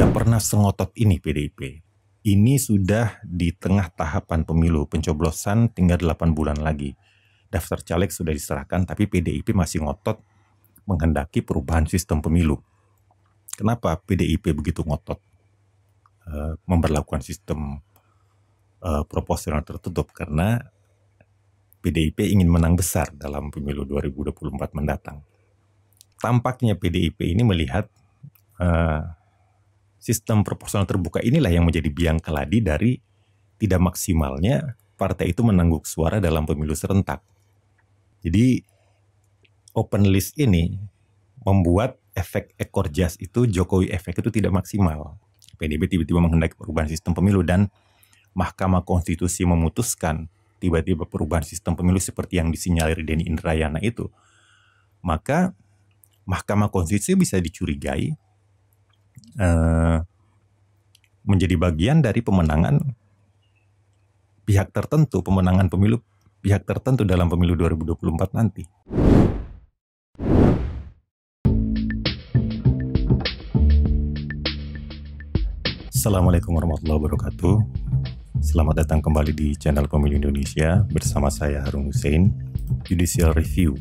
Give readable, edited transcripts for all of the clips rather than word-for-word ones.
Nggak pernah sengotot ini PDIP. Ini sudah di tengah tahapan pemilu, pencoblosan tinggal 8 bulan lagi. Daftar caleg sudah diserahkan, tapi PDIP masih ngotot menghendaki perubahan sistem pemilu. Kenapa PDIP begitu ngotot memberlakukan sistem proporsional tertutup? Karena PDIP ingin menang besar dalam pemilu 2024 mendatang. Tampaknya PDIP ini melihat sistem proporsional terbuka inilah yang menjadi biang keladi dari tidak maksimalnya partai itu menangguk suara dalam pemilu serentak. Jadi open list ini membuat efek ekor jas itu, Jokowi efek itu tidak maksimal. PDIP tiba-tiba menghendaki perubahan sistem pemilu dan Mahkamah Konstitusi memutuskan tiba-tiba perubahan sistem pemilu seperti yang disinyalir Denny Indrayana itu. Maka Mahkamah Konstitusi bisa dicurigai menjadi bagian dari pemenangan pihak tertentu, pemenangan pemilu pihak tertentu dalam pemilu 2024 nanti. Assalamualaikum warahmatullahi wabarakatuh. Selamat datang kembali di channel Pemilu Indonesia bersama saya Harun Hussein. Judicial review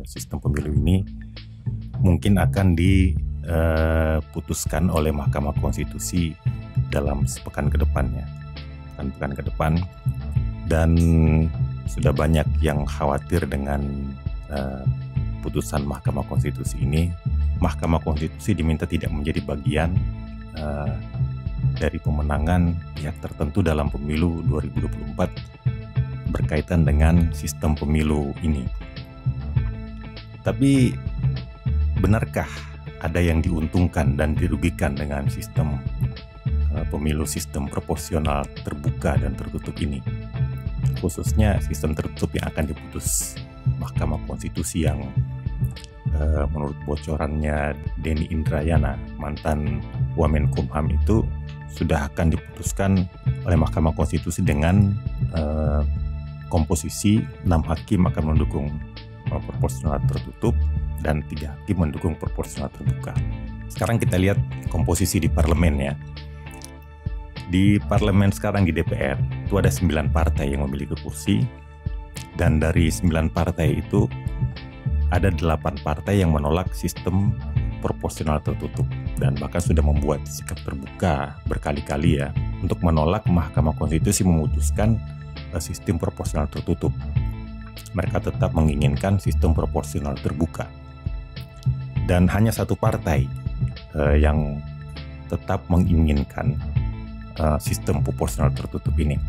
sistem pemilu ini mungkin akan diputuskan oleh Mahkamah Konstitusi dalam sepekan ke depannya. Pekan ke depan, dan sudah banyak yang khawatir dengan putusan Mahkamah Konstitusi ini. Mahkamah Konstitusi diminta tidak menjadi bagian dari pemenangan pihak tertentu dalam pemilu 2024 berkaitan dengan sistem pemilu ini. Tapi benarkah ada yang diuntungkan dan dirugikan dengan sistem pemilu sistem proporsional terbuka dan tertutup ini? Khususnya sistem tertutup yang akan diputus Mahkamah Konstitusi yang menurut bocorannya Denny Indrayana, mantan Wamenkumham, itu sudah akan diputuskan oleh Mahkamah Konstitusi dengan komposisi 6 hakim akan mendukung proporsional tertutup dan 3 hakim mendukung proporsional terbuka. Sekarang kita lihat komposisi di parlemen ya. Di parlemen sekarang di DPR itu ada 9 partai yang memiliki kursi, dan dari 9 partai itu ada 8 partai yang menolak sistem proporsional tertutup dan bahkan sudah membuat sikap terbuka berkali-kali ya untuk menolak Mahkamah Konstitusi memutuskan sistem proporsional tertutup. Mereka tetap menginginkan sistem proporsional terbuka. Dan hanya 1 partai yang tetap menginginkan sistem proporsional tertutup ini.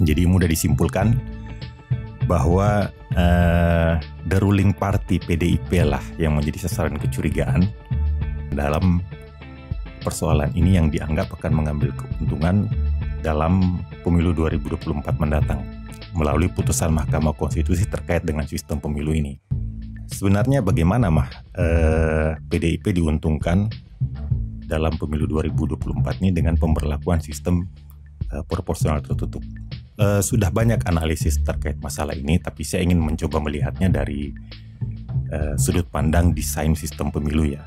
Jadi mudah disimpulkan bahwa the ruling party PDIP lah yang menjadi sasaran kecurigaan dalam persoalan ini yang dianggap akan mengambil keuntungan dalam pemilu 2024 mendatang melalui putusan Mahkamah Konstitusi terkait dengan sistem pemilu ini. Sebenarnya bagaimana PDIP diuntungkan dalam pemilu 2024 ini dengan pemberlakuan sistem proporsional tertutup? Sudah banyak analisis terkait masalah ini, tapi saya ingin mencoba melihatnya dari sudut pandang desain sistem pemilu ya.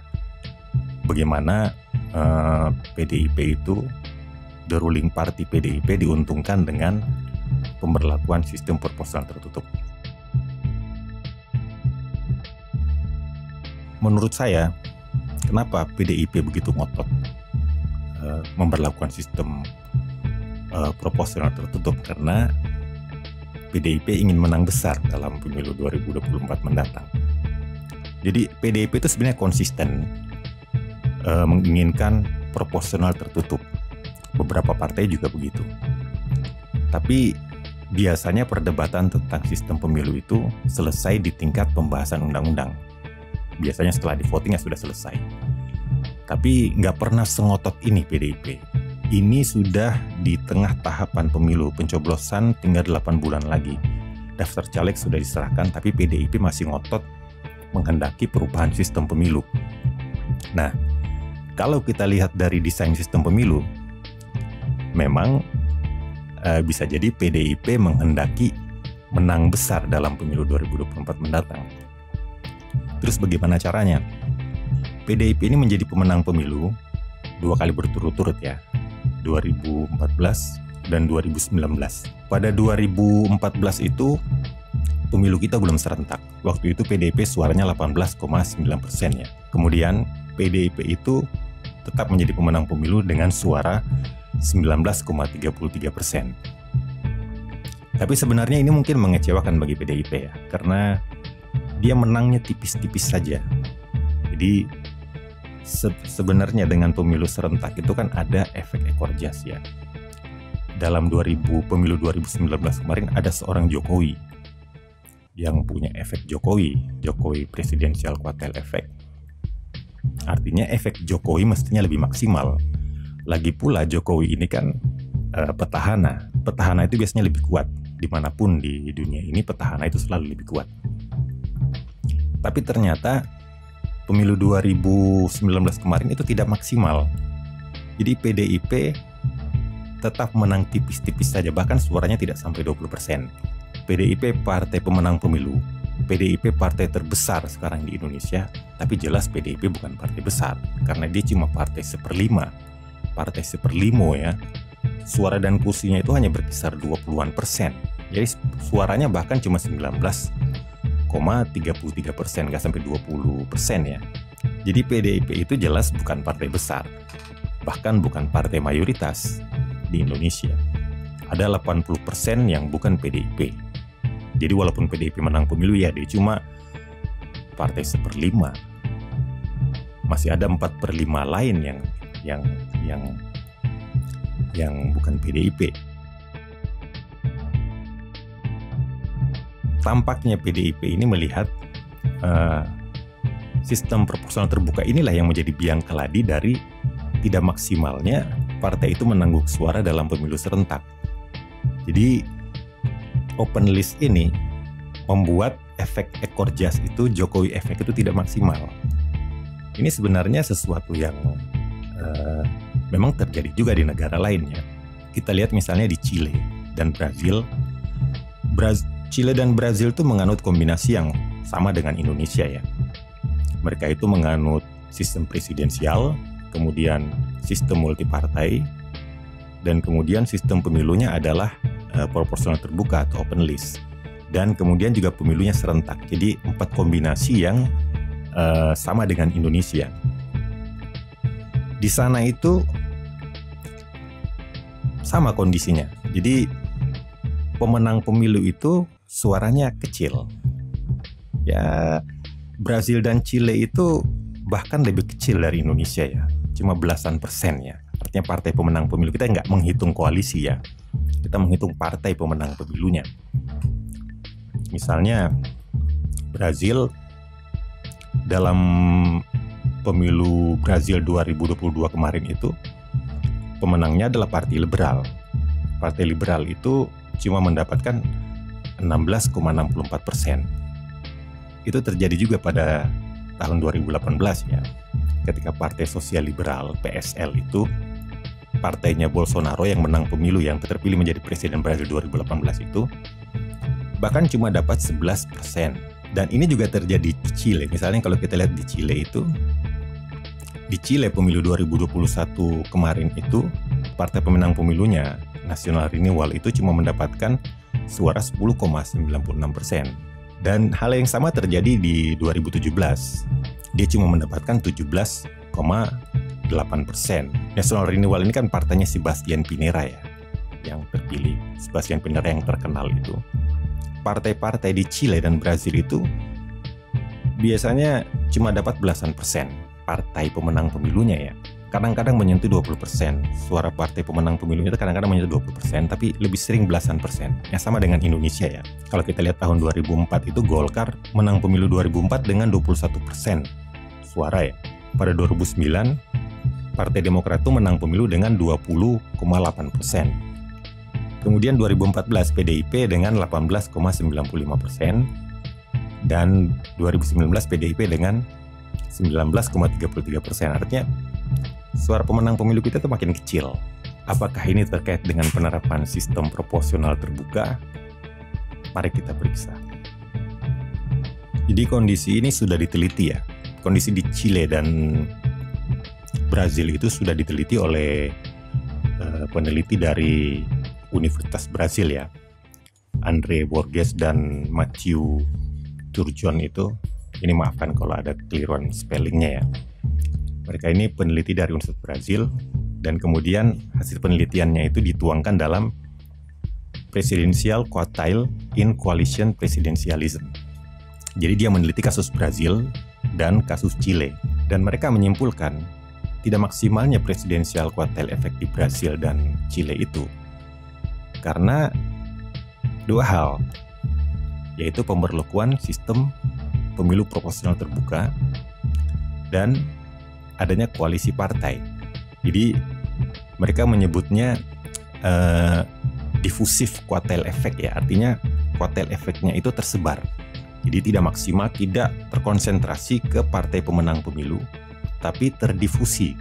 Bagaimana PDIP itu, the ruling party PDIP diuntungkan dengan pemberlakuan sistem proporsional tertutup. Menurut saya, kenapa PDIP begitu ngotot memberlakukan sistem proporsional tertutup? Karena PDIP ingin menang besar dalam pemilu 2024 mendatang. Jadi PDIP itu sebenarnya konsisten menginginkan proporsional tertutup. Beberapa partai juga begitu. Tapi biasanya perdebatan tentang sistem pemilu itu selesai di tingkat pembahasan undang-undang. Biasanya setelah di voting ya sudah selesai. Tapi nggak pernah sengotot ini PDIP. Ini sudah di tengah tahapan pemilu, pencoblosan tinggal 8 bulan lagi. Daftar caleg sudah diserahkan, tapi PDIP masih ngotot menghendaki perubahan sistem pemilu. Nah, kalau kita lihat dari desain sistem pemilu, memang bisa jadi PDIP menghendaki menang besar dalam pemilu 2024 mendatang. Terus bagaimana caranya? PDIP ini menjadi pemenang pemilu 2 kali berturut-turut ya, 2014 dan 2019. Pada 2014 itu pemilu kita belum serentak. Waktu itu PDIP suaranya 18,9% ya. Kemudian PDIP itu tetap menjadi pemenang pemilu dengan suara 19,33%. Tapi sebenarnya ini mungkin mengecewakan bagi PDIP ya, karena dia menangnya tipis-tipis saja. Jadi sebenarnya dengan pemilu serentak itu kan ada efek ekor jas ya. Dalam pemilu 2019 kemarin ada seorang Jokowi yang punya efek Jokowi presidential quotail effect. Artinya efek Jokowi mestinya lebih maksimal. Lagi pula Jokowi ini kan petahana. Petahana itu biasanya lebih kuat. Dimanapun di dunia ini petahana itu selalu lebih kuat. Tapi ternyata pemilu 2019 kemarin itu tidak maksimal. Jadi PDIP tetap menang tipis-tipis saja, bahkan suaranya tidak sampai 20%. PDIP partai pemenang pemilu, PDIP partai terbesar sekarang di Indonesia, tapi jelas PDIP bukan partai besar, karena dia cuma partai seperlima ya. Suara dan kursinya itu hanya berkisar 20-an persen. Jadi suaranya bahkan cuma 19,33%, nggak sampai 20% ya. Jadi PDIP itu jelas bukan partai besar, bahkan bukan partai mayoritas di Indonesia. Ada 80% yang bukan PDIP. Jadi walaupun PDIP menang pemilu ya dia cuma partai seperlima. Masih ada 4/5 lain yang bukan PDIP. Tampaknya PDIP ini melihat sistem proporsional terbuka inilah yang menjadi biang keladi dari tidak maksimalnya partai itu menangguk suara dalam pemilu serentak. Jadi open list ini membuat efek ekor jas itu, Jokowi efek itu tidak maksimal. Ini sebenarnya sesuatu yang memang terjadi juga di negara lainnya. Kita lihat misalnya di Chile dan Brazil. Chile dan Brazil itu menganut kombinasi yang sama dengan Indonesia ya. Mereka itu menganut sistem presidensial, kemudian sistem multipartai, dan kemudian sistem pemilunya adalah proporsional terbuka atau open list. Dan kemudian juga pemilunya serentak. Jadi 4 kombinasi yang sama dengan Indonesia. Di sana itu sama kondisinya. Jadi pemenang pemilu itu suaranya kecil. Ya, Brazil dan Chile itu bahkan lebih kecil dari Indonesia ya. Cuma belasan persen ya. Artinya partai pemenang pemilu, kita nggak menghitung koalisi ya. Kita menghitung partai pemenang pemilunya. Misalnya Brazil, dalam pemilu Brazil 2022 kemarin itu pemenangnya adalah Partai Liberal. Partai Liberal itu cuma mendapatkan 16,64%. Itu terjadi juga pada tahun 2018 ya. Ketika Partai Sosial Liberal PSL itu partainya Bolsonaro yang menang pemilu, yang terpilih menjadi presiden Brazil 2018 itu bahkan cuma dapat 11%. Dan ini juga terjadi di Chile. Misalnya kalau kita lihat di Chile itu, di Chile pemilu 2021 kemarin itu partai pemenang pemilunya National Renewal itu cuma mendapatkan suara 10,96%. Dan hal yang sama terjadi di 2017. Dia cuma mendapatkan 17,8%. National Renewal ini kan partainya Sebastián Pinera ya, yang terpilih. Sebastián Pinera yang terkenal itu. Partai-partai di Chile dan Brazil itu biasanya cuma dapat belasan persen partai pemenang pemilunya ya. Kadang-kadang menyentuh 20%. Suara partai pemenang pemilunya itu kadang-kadang menyentuh 20%, tapi lebih sering belasan persen. Yang sama dengan Indonesia ya. Kalau kita lihat tahun 2004 itu Golkar menang pemilu 2004 dengan 21% suara ya. Pada 2009 Partai Demokrat itu menang pemilu dengan 20,8%. Kemudian 2014 PDIP dengan 18,95%. Dan 2019 PDIP dengan 19,33%. Artinya suara pemenang pemilu kita itu makin kecil. Apakah ini terkait dengan penerapan sistem proporsional terbuka? Mari kita periksa. Jadi kondisi ini sudah diteliti ya. kondisi di Chile dan Brazil itu sudah diteliti oleh peneliti dari Universitas Brazil ya, Andre Borges dan Matthew Turgeon itu. Ini maafkan kalau ada keliruan spellingnya ya. Mereka ini peneliti dari Universitas Brazil, dan kemudian hasil penelitiannya itu dituangkan dalam Presidential Quartile in Coalition Presidentialism. Jadi dia meneliti kasus Brazil dan kasus Chile, dan mereka menyimpulkan tidak maksimalnya Presidential Quartile effect di Brazil dan Chile itu karena dua hal, yaitu pemberlakuan sistem pemilu proporsional terbuka dan adanya koalisi partai. Jadi mereka menyebutnya diffusif quartile effect ya, artinya quartile effect-nya itu tersebar. Jadi tidak maksimal, tidak terkonsentrasi ke partai pemenang pemilu, tapi terdifusi,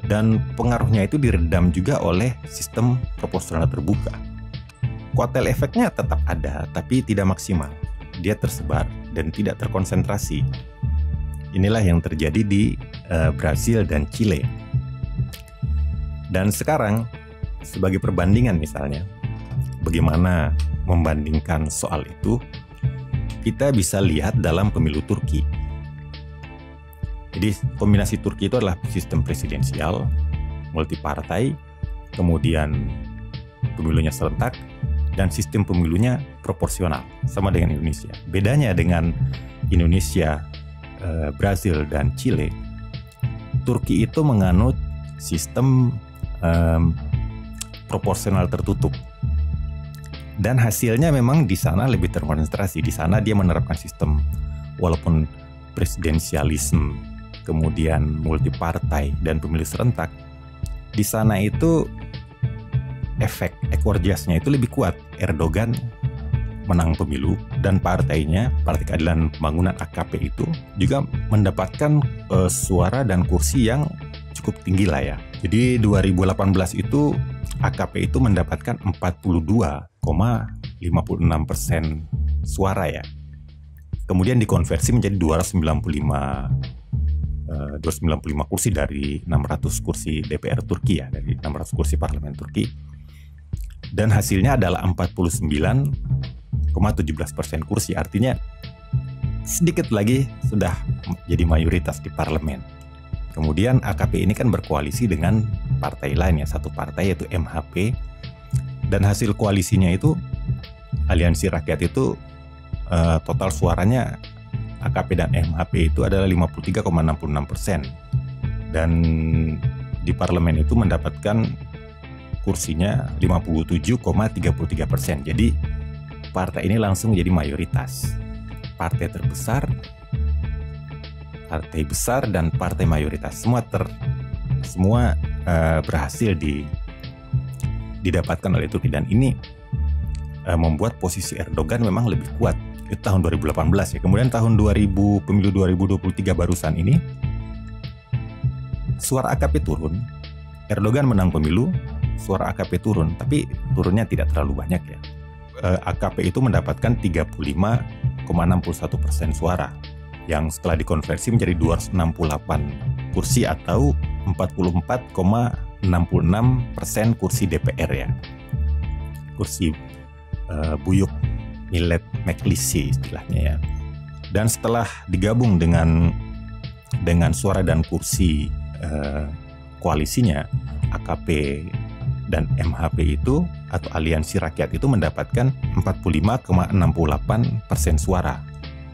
dan pengaruhnya itu diredam juga oleh sistem proporsional terbuka. Quartile efeknya tetap ada, tapi tidak maksimal. Dia tersebar dan tidak terkonsentrasi. Inilah yang terjadi di Brazil dan Chile. Dan sekarang, sebagai perbandingan misalnya, bagaimana membandingkan soal itu, kita bisa lihat dalam pemilu Turki. Jadi kombinasi Turki itu adalah sistem presidensial, multipartai, kemudian pemilunya serentak, dan sistem pemilunya proporsional, sama dengan Indonesia. Bedanya dengan Indonesia, Brazil, dan Chile, Turki itu menganut sistem proporsional tertutup. Dan hasilnya memang di sana lebih terkonsentrasi. Di sana dia menerapkan sistem walaupun presidensialisme, kemudian multipartai dan pemilu serentak. Di sana itu efek ekor jasnya itu lebih kuat. Erdogan menang pemilu dan partainya, Partai Keadilan Pembangunan AKP itu juga mendapatkan suara dan kursi yang cukup tinggi lah ya. Jadi 2018 itu AKP itu mendapatkan 42,56% suara ya. Kemudian dikonversi menjadi 295 kursi dari 600 kursi DPR Turki ya, dari 600 kursi parlemen Turki. Dan hasilnya adalah 49,17% kursi, artinya sedikit lagi sudah jadi mayoritas di parlemen. Kemudian AKP ini kan berkoalisi dengan partai lain ya, satu partai yaitu MHP, dan hasil koalisinya itu Aliansi Rakyat itu total suaranya AKP dan MHP itu adalah 53,66%, dan di parlemen itu mendapatkan kursinya 57,33%. Jadi partai ini langsung jadi mayoritas. Partai terbesar, partai besar, dan partai mayoritas semua berhasil didapatkan oleh Turki, dan ini membuat posisi Erdogan memang lebih kuat. Itu tahun 2018 ya. Kemudian pemilu 2023 barusan ini suara AKP turun, Erdogan menang pemilu, suara AKP turun, tapi turunnya tidak terlalu banyak ya. AKP itu mendapatkan 35,61% suara, yang setelah dikonversi menjadi 268 kursi atau 44,66% kursi DPR ya. Kursi buyuk Millet Meclisi istilahnya ya. Dan setelah digabung dengan suara dan kursi koalisinya, AKP dan MHP itu atau Aliansi Rakyat itu mendapatkan 45,68% suara.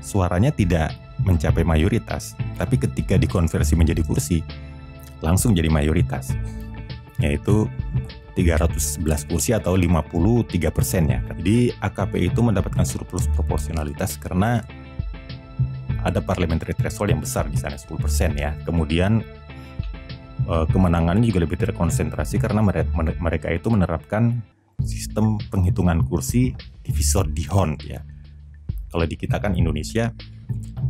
Suaranya tidak mencapai mayoritas, tapi ketika dikonversi menjadi kursi langsung jadi mayoritas, yaitu 311 kursi atau 53% ya. Jadi AKP itu mendapatkan surplus proporsionalitas karena ada parliamentary threshold yang besar di sana, 10% ya. Kemudian kemenangannya juga lebih terkonsentrasi karena mereka itu menerapkan sistem penghitungan kursi divisor D'Hondt ya. Kalau di kita kan Indonesia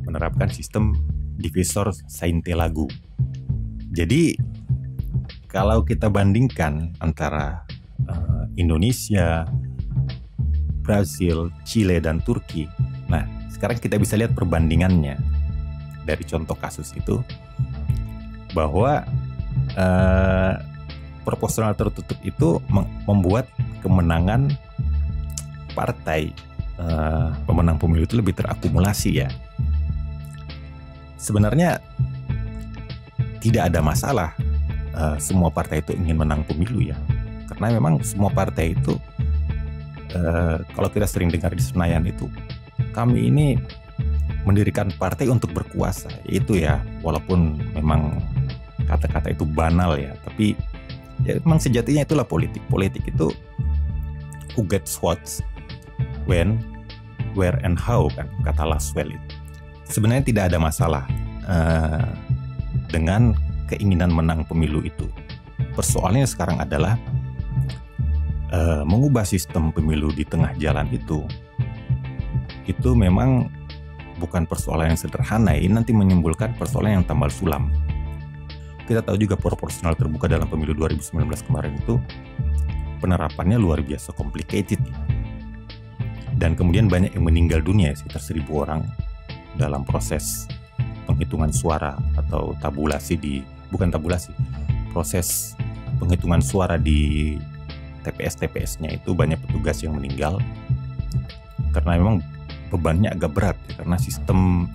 menerapkan sistem divisor Sainte-Lagu. Jadi kalau kita bandingkan antara Indonesia, Brazil, Chile, dan Turki, nah sekarang kita bisa lihat perbandingannya. dari contoh kasus itu bahwa proporsional tertutup itu membuat kemenangan partai pemenang pemilu itu lebih terakumulasi ya. Sebenarnya tidak ada masalah semua partai itu ingin menang pemilu ya, karena memang semua partai itu kalau kita sering dengar di Senayan itu, kami ini mendirikan partai untuk berkuasa, itu ya, walaupun memang kata-kata itu banal ya, tapi ya memang sejatinya itulah politik. Politik itu who gets what, when, where and how kan, kata Laswell itu. Sebenarnya tidak ada masalah dengan keinginan menang pemilu itu. Persoalannya sekarang adalah mengubah sistem pemilu di tengah jalan itu memang bukan persoalan yang sederhana. Ini nanti menimbulkan persoalan yang tambal sulam. Kita tahu juga proporsional terbuka dalam pemilu 2019 kemarin itu penerapannya luar biasa complicated. Dan kemudian banyak yang meninggal dunia, sekitar 1.000 orang dalam proses penghitungan suara atau proses penghitungan suara di TPS-TPS-nya itu banyak petugas yang meninggal karena memang bebannya agak berat ya, karena sistem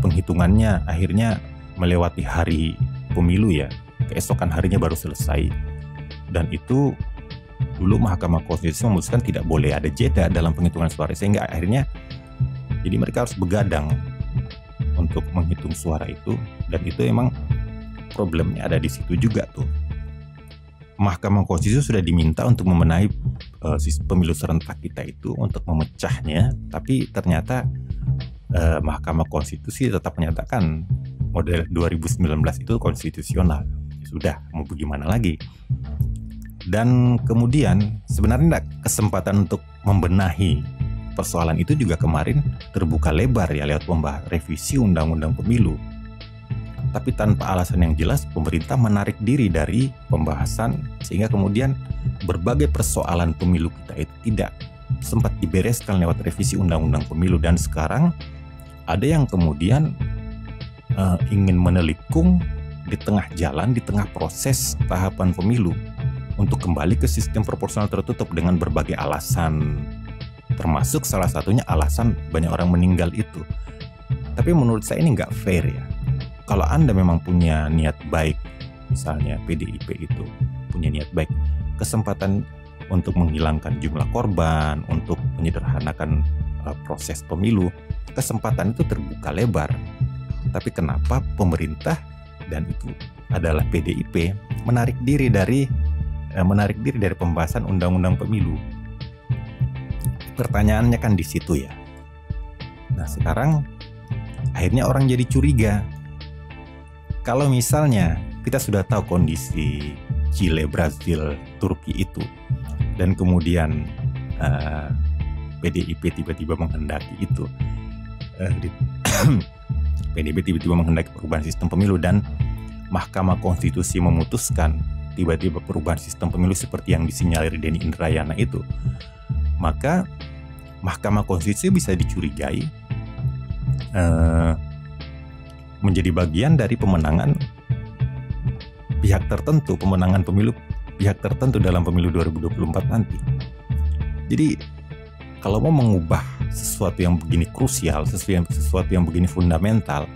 penghitungannya akhirnya melewati hari pemilu ya, keesokan harinya baru selesai. Dan itu dulu Mahkamah Konstitusi memutuskan tidak boleh ada jeda dalam penghitungan suara, sehingga akhirnya jadi mereka harus begadang untuk menghitung suara itu, dan itu emang problemnya ada di situ juga tuh. Mahkamah Konstitusi sudah diminta untuk membenahi pemilu serentak kita itu untuk memecahnya, tapi ternyata Mahkamah Konstitusi tetap menyatakan model 2019 itu konstitusional. Sudah, mau bagaimana lagi? Dan kemudian sebenarnya kesempatan untuk membenahi persoalan itu juga kemarin terbuka lebar ya lewat revisi Undang-Undang Pemilu. Tapi tanpa alasan yang jelas pemerintah menarik diri dari pembahasan, sehingga kemudian berbagai persoalan pemilu kita itu tidak sempat dibereskan lewat revisi Undang-Undang Pemilu. Dan sekarang ada yang kemudian ingin menelikung di tengah jalan, di tengah proses tahapan pemilu untuk kembali ke sistem proporsional tertutup dengan berbagai alasan, termasuk salah satunya alasan banyak orang meninggal itu. Tapi menurut saya ini nggak fair ya. Kalau Anda memang punya niat baik, misalnya PDIP itu punya niat baik, kesempatan untuk menghilangkan jumlah korban, untuk menyederhanakan proses pemilu, kesempatan itu terbuka lebar. Tapi kenapa pemerintah, dan itu adalah PDIP, menarik diri dari pembahasan Undang-Undang Pemilu? Pertanyaannya kan di situ ya. Nah sekarang akhirnya orang jadi curiga. Kalau misalnya kita sudah tahu kondisi Chile, Brazil, Turki itu, dan kemudian PDIP tiba-tiba menghendaki itu, PDIP tiba-tiba menghendaki perubahan sistem pemilu, dan Mahkamah Konstitusi memutuskan tiba-tiba perubahan sistem pemilu seperti yang disinyalir Denny Indrayana itu, maka Mahkamah Konstitusi bisa dicurigai menjadi bagian dari pemenangan pihak tertentu, pemenangan pemilu pihak tertentu dalam pemilu 2024 nanti. Jadi kalau mau mengubah sesuatu yang begini krusial, sesuatu yang begini fundamental,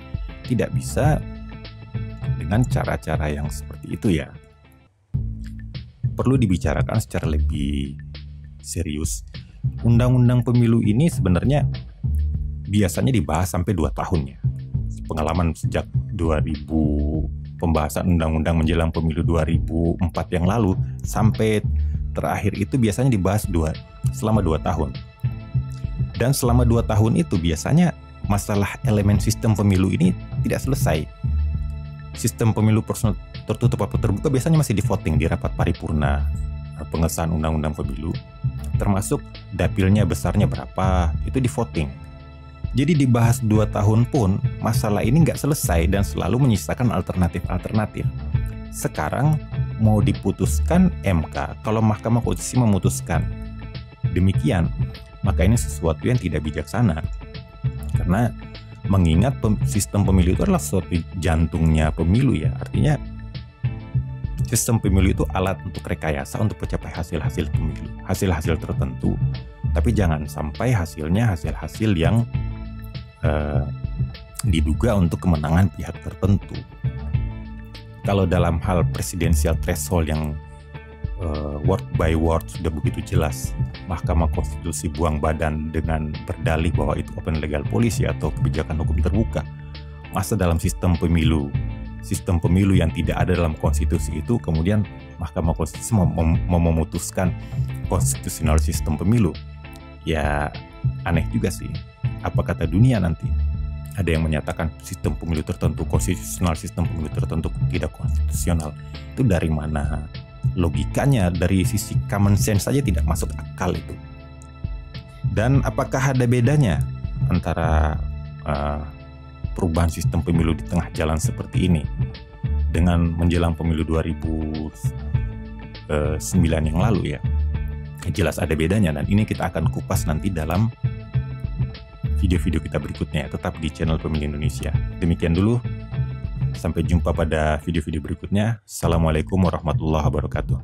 tidak bisa dengan cara-cara yang seperti itu ya. Perlu dibicarakan secara lebih serius. Undang-undang pemilu ini sebenarnya biasanya dibahas sampai 2 tahun ya. Pengalaman sejak 2000 pembahasan undang-undang menjelang pemilu 2004 yang lalu sampai terakhir itu biasanya dibahas selama 2 tahun. Dan selama 2 tahun itu biasanya masalah elemen sistem pemilu ini tidak selesai. Sistem pemilu tertutup atau terbuka biasanya masih di voting di rapat paripurna pengesahan undang-undang pemilu, termasuk dapilnya besarnya berapa, itu di voting. Jadi dibahas 2 tahun pun masalah ini nggak selesai dan selalu menyisakan alternatif-alternatif. Sekarang mau diputuskan MK, kalau Mahkamah Konstitusi memutuskan demikian, maka ini sesuatu yang tidak bijaksana. Karena Mengingat sistem pemilu itu adalah suatu jantungnya pemilu ya. Artinya sistem pemilu itu alat untuk rekayasa untuk mencapai hasil-hasil pemilu, hasil-hasil tertentu. Tapi jangan sampai hasilnya hasil-hasil yang diduga untuk kemenangan pihak tertentu. Kalau dalam hal presidensial threshold yang word by word sudah begitu jelas, Mahkamah Konstitusi buang badan dengan berdalih bahwa itu open legal policy atau kebijakan hukum terbuka. Masa dalam sistem pemilu yang tidak ada dalam konstitusi itu kemudian Mahkamah Konstitusi memutuskan konstitusional sistem pemilu? Ya aneh juga sih. Apa kata dunia nanti? Ada yang menyatakan sistem pemilu tertentu konstitusional, sistem pemilu tertentu tidak konstitusional. Itu dari mana? Logikanya dari sisi common sense saja tidak masuk akal itu. Dan apakah ada bedanya antara perubahan sistem pemilu di tengah jalan seperti ini dengan menjelang pemilu 2009 yang lalu ya? Jelas ada bedanya, dan ini kita akan kupas nanti dalam video-video kita berikutnya. Tetap di channel Pemilih Indonesia. Demikian dulu. Sampai jumpa pada video-video berikutnya. Assalamualaikum warahmatullahi wabarakatuh.